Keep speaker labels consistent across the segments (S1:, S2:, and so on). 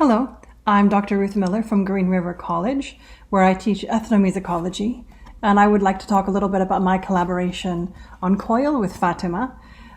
S1: Hello, I'm Dr. Ruth Miller from Green River College, where I teach ethnomusicology, and I would like to talk a little bit about my collaboration on COIL with Fatima.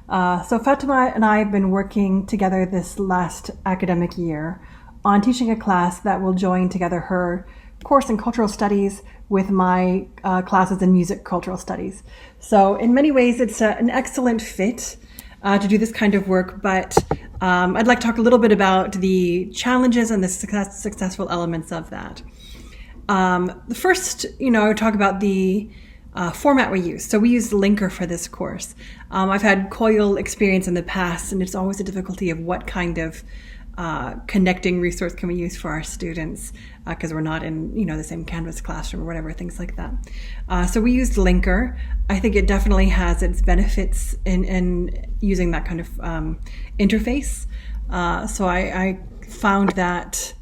S1: So Fatima and I have been working together this last academic year on teaching a class that will join together her course in cultural studies with my classes in music cultural studies. So in many ways, it's an excellent fit to do this kind of work, but I'd like to talk a little bit about the challenges and the successful elements of that. The first, I would talk about the format we use. So we use Linker for this course. I've had COIL experience in the past, and it's always a difficulty of what kind of connecting resource can we use for our students because we're not in the same Canvas classroom or whatever, things like that. So we used Linker. I think it definitely has its benefits in using that kind of interface. So I found that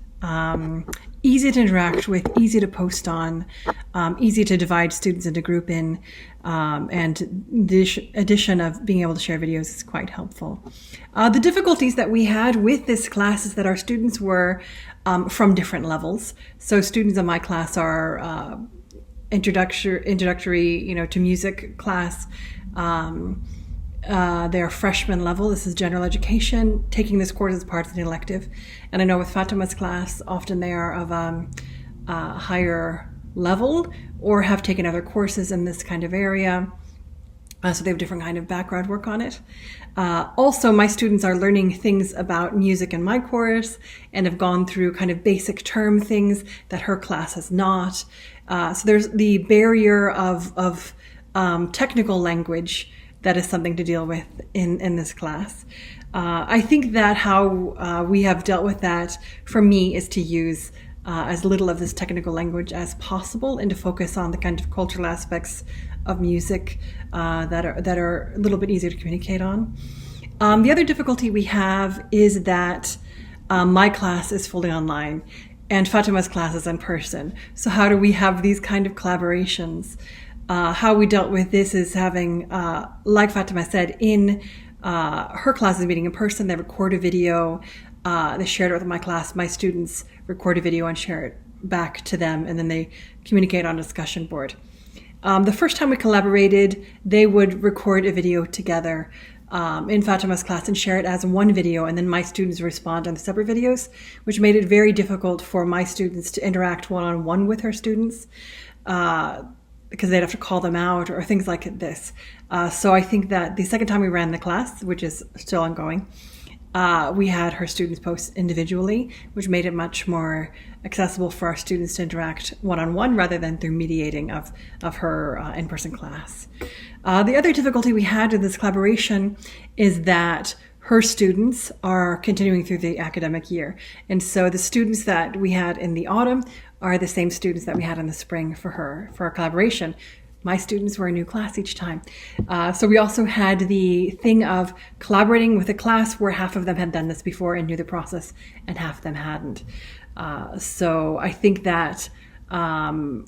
S1: easy to interact with, easy to post on, easy to divide students into group in, and the addition of being able to share videos is quite helpful. The difficulties that we had with this class is that our students were from different levels. So students in my class are introductory, to music class. They're freshman level. This is general education. Taking this course as part of the elective. And I know with Fatima's class, often they are of higher level or have taken other courses in this kind of area. So they have different kind of background work on it. Also, my students are learning things about music in my course and have gone through kind of basic term things that her class has not. So there's the barrier of technical language that is something to deal with in this class. I think that how we have dealt with that for me is to use as little of this technical language as possible and to focus on the kind of cultural aspects of music that are a little bit easier to communicate on. The other difficulty we have is that my class is fully online and Fatima's class is in person. So how do we have these kind of collaborations? How we dealt with this is having, like Fatima said, in her classes meeting in person, they record a video, they share it with my class, my students record a video and share it back to them, and then they communicate on a discussion board. The first time we collaborated, they would record a video together in Fatima's class and share it as one video, and then my students respond on the separate videos, which made it very difficult for my students to interact one-on-one with her students. Because they'd have to call them out or things like this. So I think that the second time we ran the class, which is still ongoing, we had her students post individually, which made it much more accessible for our students to interact one-on-one rather than through mediating of her in-person class. The other difficulty we had in this collaboration is that her students are continuing through the academic year. And so the students that we had in the autumn are the same students that we had in the spring for our collaboration. My students were a new class each time. So we also had the thing of collaborating with a class where half of them had done this before and knew the process and half of them hadn't. So I think that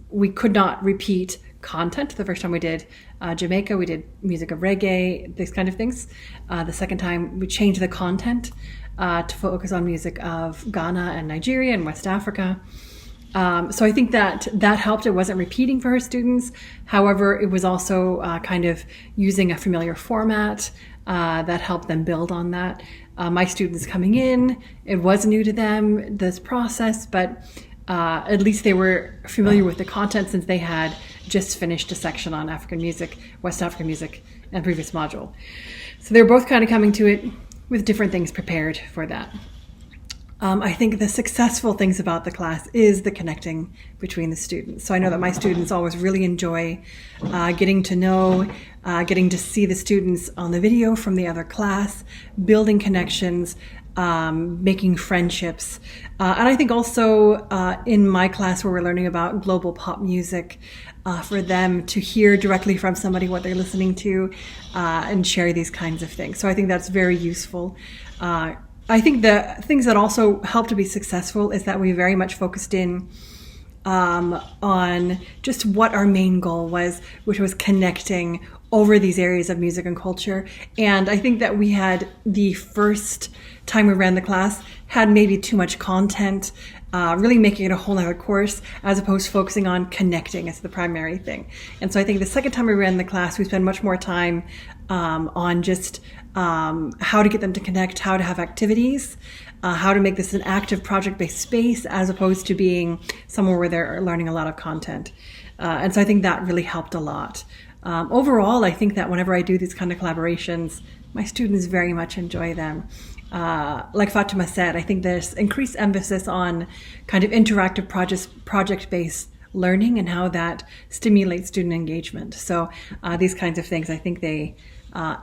S1: we could not repeat content. The first time we did Jamaica, we did music of reggae, these kind of things. The second time we changed the content to focus on music of Ghana and Nigeria and West Africa. So I think that helped. It wasn't repeating for her students. However, it was also kind of using a familiar format that helped them build on that. My students coming in, it was new to them, this process, but at least they were familiar with the content since they had just finished a section on African music, West African music, and previous module. So they're both kind of coming to it with different things prepared for that. I think the successful things about the class is the connecting between the students. So I know that my students always really enjoy getting to know, getting to see the students on the video from the other class, building connections, making friendships. And I think also in my class where we're learning about global pop music, for them to hear directly from somebody what they're listening to and share these kinds of things. So I think that's very useful. I think the things that also help to be successful is that we very much focused in on just what our main goal was, which was connecting over these areas of music and culture. And I think that we had the first time we ran the class had maybe too much content, really making it a whole other course as opposed to focusing on connecting as the primary thing. And so I think the second time we ran the class, we spent much more time on just how to get them to connect, how to have activities, how to make this an active project-based space as opposed to being somewhere where they're learning a lot of content. And so I think that really helped a lot. Overall, I think that whenever I do these kind of collaborations, my students very much enjoy them. Like Fatima said, I think there's increased emphasis on kind of interactive project-based learning and how that stimulates student engagement. So these kinds of things I think they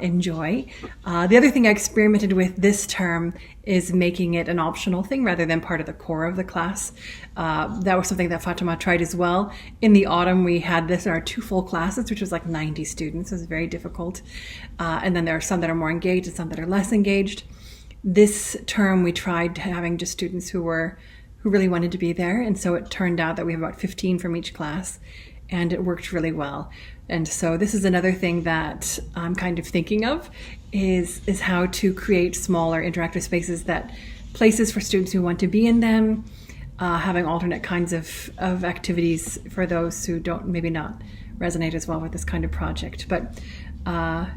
S1: enjoy. The other thing I experimented with this term is making it an optional thing rather than part of the core of the class. That was something that Fatima tried as well. In the autumn, we had this in our 2 full classes, which was like 90 students. It was very difficult. And then there are some that are more engaged and some that are less engaged. This term, we tried having just students who really wanted to be there. And so it turned out that we have about 15 from each class, and it worked really well. And so this is another thing that I'm kind of thinking of is how to create smaller interactive spaces, that places for students who want to be in them, having alternate kinds of activities for those who don't maybe not resonate as well with this kind of project. But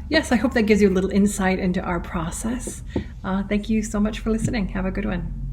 S1: yes, I hope that gives you a little insight into our process. Thank you so much for listening. Have a good one.